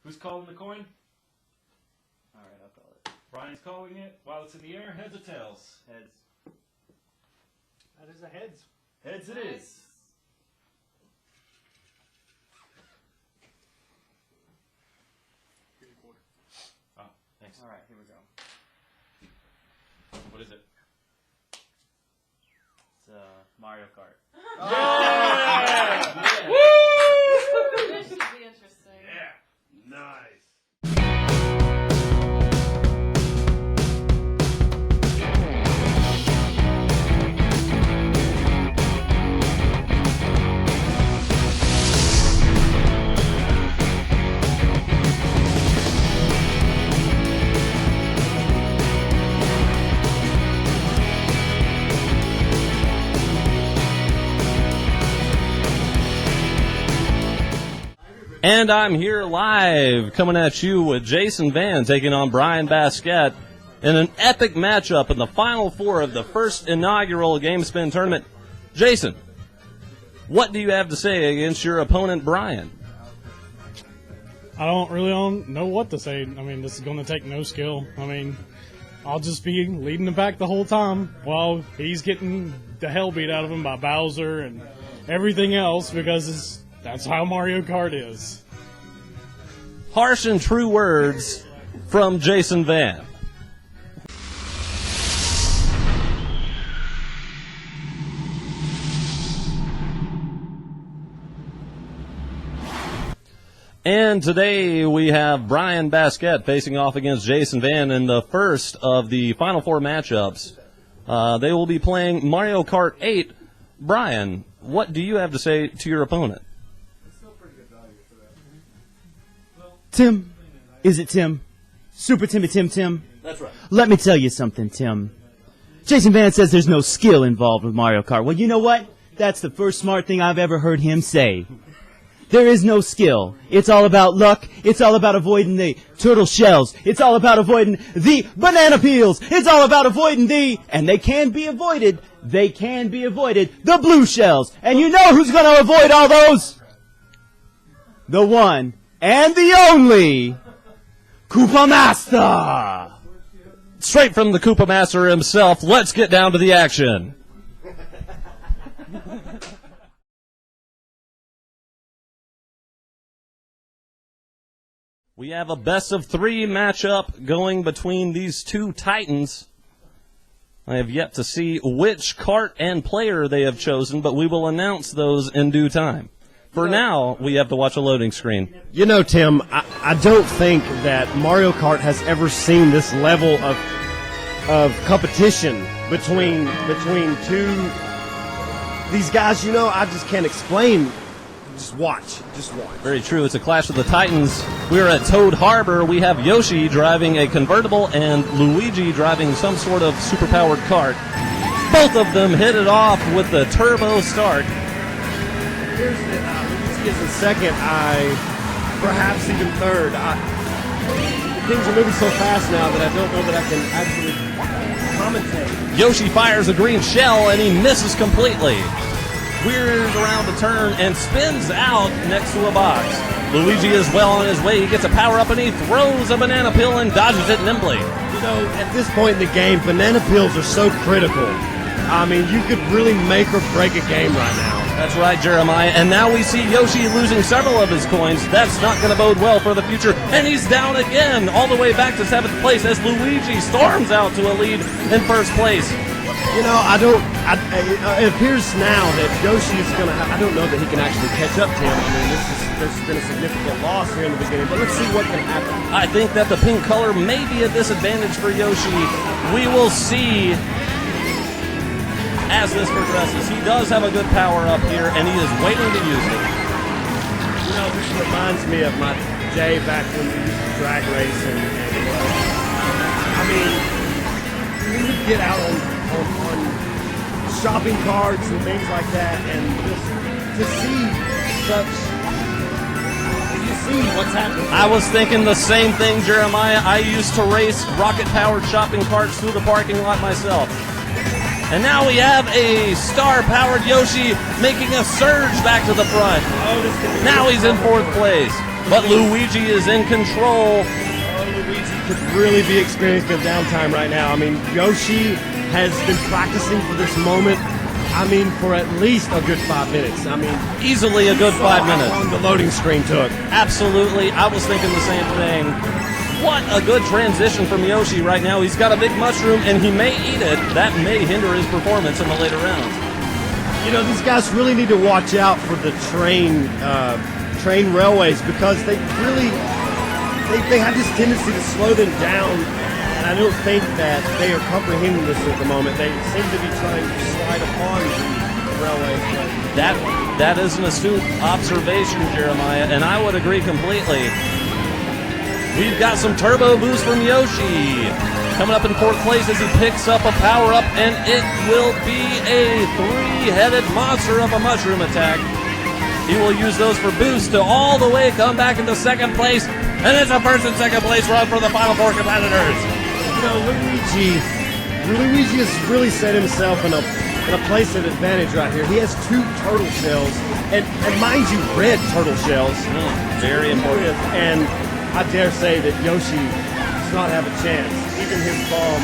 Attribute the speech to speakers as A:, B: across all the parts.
A: Who's calling the coin?
B: All right, I'll call it.
A: Brian's calling it while it's in the air. Heads or tails?
B: Heads.
C: That is a heads.
A: Heads it is. Oh, thanks.
B: All right, here we go.
A: What is it?
B: It's Mario Kart.
A: Yeah!
D: Woo! This should be interesting.
A: Yeah. Nice.
E: And I'm here live, coming at you with Jason Van taking on Brian Basquette in an epic matchup in the Final Four of the first inaugural GameSpin tournament. Jason, what do you have to say against your opponent, Brian?
C: I don't know what to say. I mean, this is going to take no skill. I mean, I'll just be leading the pack the whole time while he's getting the hell beat out of him by Bowser and everything else because that's how Mario Kart is.
E: Harsh and true words from Jason Van. And today we have Brian Basquette facing off against Jason Van in the first of the Final Four matchups. They will be playing Mario Kart 8. Brian, what do you have to say to your opponent?
F: Tim, is it Tim? Super Timmy Tim?
E: That's right.
F: Let me tell you something, Tim. Jason Van says there's no skill involved with Mario Kart. Well, you know what? That's the first smart thing I've ever heard him say. There is no skill. It's all about luck. It's all about avoiding the turtle shells. It's all about avoiding the banana peels. It's all about avoiding and they can be avoided, the blue shells. And you know who's going to avoid all those? The one and the only Koopa Master.
E: Straight from the Koopa Master himself, let's get down to the action. We have a best-of-3 matchup going between these two titans. I have yet to see which kart and player they have chosen, but we will announce those in due time. For now, we have to watch a loading screen.
G: You know, Tim, I don't think that Mario Kart has ever seen this level of competition between these guys. You know, I just can't explain. Just watch.
E: Very true. It's a clash of the titans. We're at Toad Harbor. We have Yoshi driving a convertible and Luigi driving some sort of superpowered kart. Both of them hit it off with the turbo start.
G: Luigi is in second. Perhaps even third. Things are moving so fast now that I don't know that I can actually commentate.
E: Yoshi fires a green shell and he misses completely. Weirds around the turn and spins out next to a box. Luigi is well on his way. He gets a power-up and he throws a banana peel and dodges it nimbly.
G: You know, at this point in the game, banana peels are so critical. I mean, you could really make or break a game right now.
E: That's right, Jeremiah. And now we see Yoshi losing several of his coins. That's not going to bode well for the future. And he's down again, all the way back to 7th place as Luigi storms out to a lead in 1st place.
G: You know, it appears now that Yoshi is going to I don't know that he can actually catch up to him. I mean, there's been a significant loss here in the beginning, but let's see what can happen.
E: I think that the pink color may be a disadvantage for Yoshi. We will see as this progresses. He does have a good power up here, and he is waiting to use it.
G: You know, this reminds me of my day back when we used to drag race, and I mean, we would get out on shopping carts and things like that, and just to see what's happening.
E: I was thinking the same thing, Jeremiah. I used to race rocket-powered shopping carts through the parking lot myself. And now we have a star-powered Yoshi making a surge back to the front. Now he's in 4th place. But Luigi is in control.
G: Luigi could really be experiencing a downtime right now. I mean, Yoshi has been practicing for this moment, for at least a good 5 minutes.
E: Easily a good 5 minutes.
G: How long the loading screen took.
E: Absolutely. I was thinking the same thing. What a good transition from Yoshi right now. He's got a big mushroom, and he may eat it. That may hinder his performance in the later rounds.
G: These guys really need to watch out for the train railways, because they have this tendency to slow them down, and I don't think that they are comprehending this at the moment. They seem to be trying to slide upon the railways.
E: That is an astute observation, Jeremiah, and I would agree completely. We've got some turbo boost from Yoshi. Coming up in 4th place as he picks up a power-up, and it will be a 3-headed monster of a mushroom attack. He will use those for boost to all the way come back into 2nd place, and it's a 1st and 2nd place run for the final 4 competitors.
G: Luigi has really set himself in a place of advantage right here. He has 2 turtle shells, and mind you, red turtle shells.
E: Very important.
G: And I dare say that Yoshi does not have a chance. Even his bomb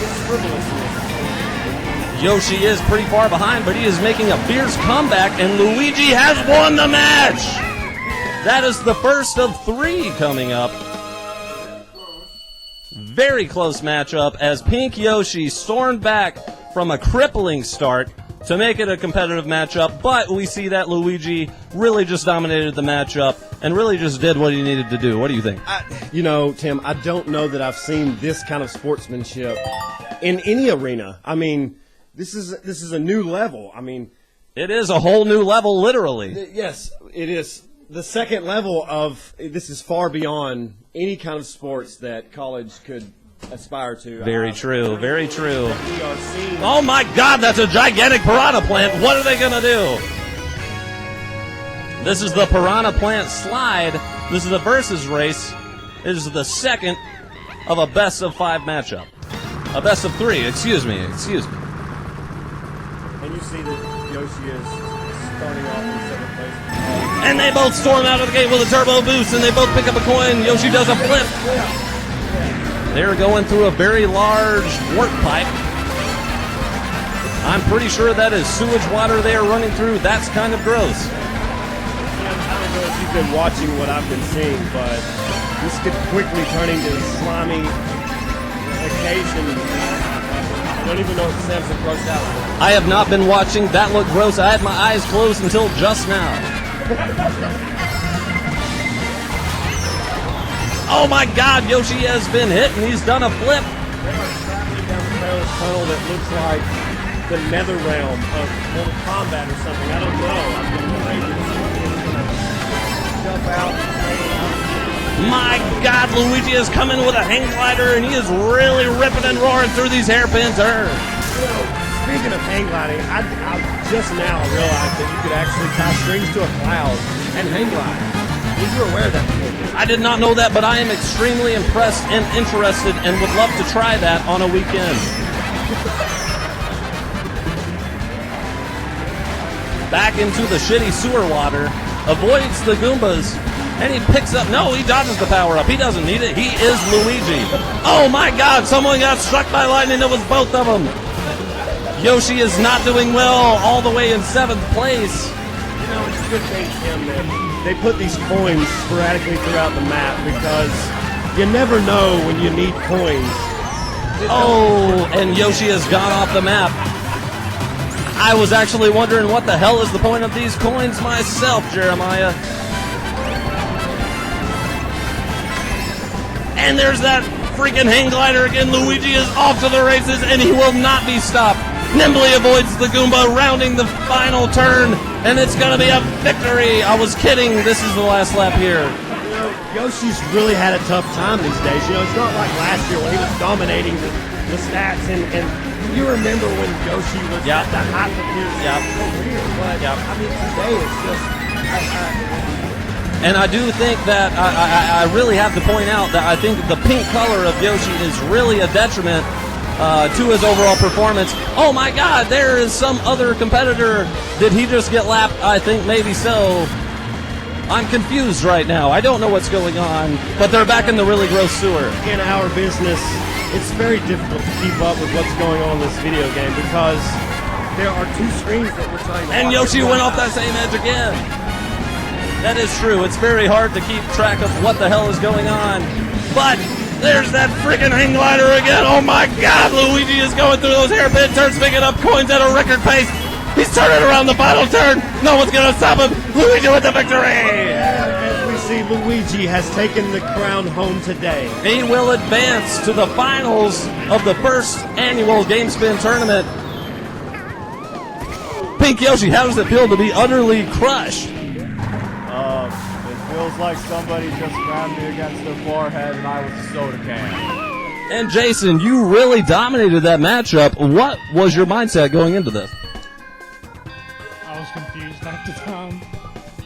G: is frivolous.
E: Yoshi is pretty far behind, but he is making a fierce comeback, and Luigi has won the match! That is the first of 3 coming up. Very close matchup as Pink Yoshi stormed back from a crippling start to make it a competitive matchup, but we see that Luigi really just dominated the matchup and really just did what he needed to do. What do you think?
G: Tim, I don't know that I've seen this kind of sportsmanship in any arena. This is a new level.
E: It is a whole new level, literally.
G: Yes, it is. The second level of this is far beyond any kind of sports that college could aspire to.
E: Very true, very true.
G: We are seeing.
E: Oh my God, that's a gigantic piranha plant. What are they going to do? This is the piranha plant slide. This is a versus race. It is the second of a best of 5 matchup. A best of 3, excuse me.
G: And you see that Yoshi is starting off in 7th place.
E: And they both storm out of the gate with a turbo boost, and they both pick up a coin. Yoshi does a flip. They're going through a very large work pipe. I'm pretty sure that is sewage water they are running through. That's kind of gross.
G: I don't know if you've been watching what I've been seeing, but this could quickly turn into a slimy occasion. I don't even know if Samson grossed out.
E: I have not been watching. That looked gross. I had my eyes closed until just now. Oh my God, Yoshi has been hit and he's done a flip.
G: They are traveling down the perilous tunnel that looks like the nether realm of Mortal Kombat or something. I don't know. I'm afraid that someone's going to jump out.
E: My God, Luigi is coming with a hang glider and he is really ripping and roaring through these hairpin turns.
G: Speaking of hang gliding, I just now realized that you could actually tie strings to a cloud and hang glide. Were you aware of that before?
E: I did not know that, but I am extremely impressed and interested and would love to try that on a weekend. Back into the shitty sewer water, avoids the Goombas, and he picks up, no, he dodges the power-up. He doesn't need it. He is Luigi. Oh my God, someone got struck by lightning. It was both of them. Yoshi is not doing well, all the way in 7th place.
G: You know, it's a good thing, Tim, that they put these coins sporadically throughout the map because you never know when you need coins.
E: Oh, and Yoshi has gone off the map. I was actually wondering what the hell is the point of these coins myself, Jeremiah. And there's that freaking hang glider again. Luigi is off to the races, and he will not be stopped. Nimbly avoids the Goomba, rounding the final turn, and it's going to be a victory. I was kidding. This is the last lap here.
G: You know, Yoshi's really had a tough time these days. You know, it's not like last year when he was dominating the stats, and you remember when Yoshi was at the height of his career. But, I mean, today it's just...
E: And I do think that I really have to point out that I think the pink color of Yoshi is really a detriment to his overall performance. Oh my God, there is some other competitor. Did he just get lapped? I think maybe so. I'm confused right now. I don't know what's going on, but they're back in the really gross sewer.
G: In our business, it's very difficult to keep up with what's going on in this video game because there are two screens that we're trying to
E: And
G: watch
E: Yoshi
G: at one
E: went off
G: time.
E: that same edge again. That is true. It's very hard to keep track of what the hell is going on. But there's that freaking hang glider again. Oh my God, Luigi is going through those hairpin turns, picking up coins at a record pace. He's turning around the final turn. No one's going to stop him. Luigi with the victory.
G: As we see, Luigi has taken the crown home today.
E: He will advance to the finals of the first annual GameSpin tournament. Pink Yoshi, how does it feel to be utterly crushed?
H: It feels like somebody just grabbed me against their forehead and I was a soda can.
E: And Jason, you really dominated that matchup. What was your mindset going into this?
C: I was confused at the time.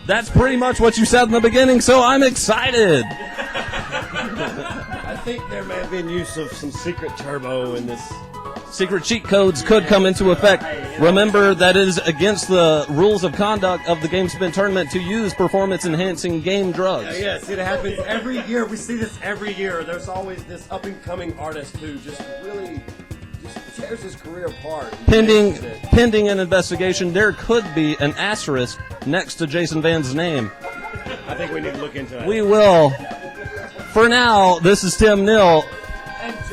E: That's pretty much what you said in the beginning, so I'm excited.
G: I think there may have been use of some secret turbo in this.
E: Secret cheat codes could come into effect. Remember that it is against the rules of conduct of the GameSpin tournament to use performance-enhancing game drugs.
G: Yes, it happens every year. We see this every year. There's always this up-and-coming artist who just really just tears his career apart.
E: Pending an investigation, there could be an asterisk next to Jason Van's name.
G: I think we need to look into that.
E: We will. For now, this is Tim Nill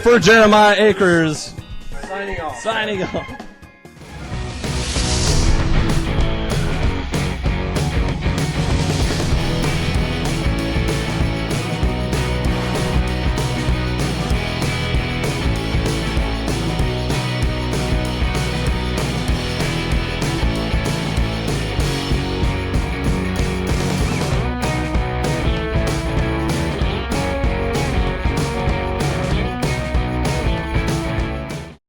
E: for Jeremiah Akers.
G: Signing off.
E: Signing off.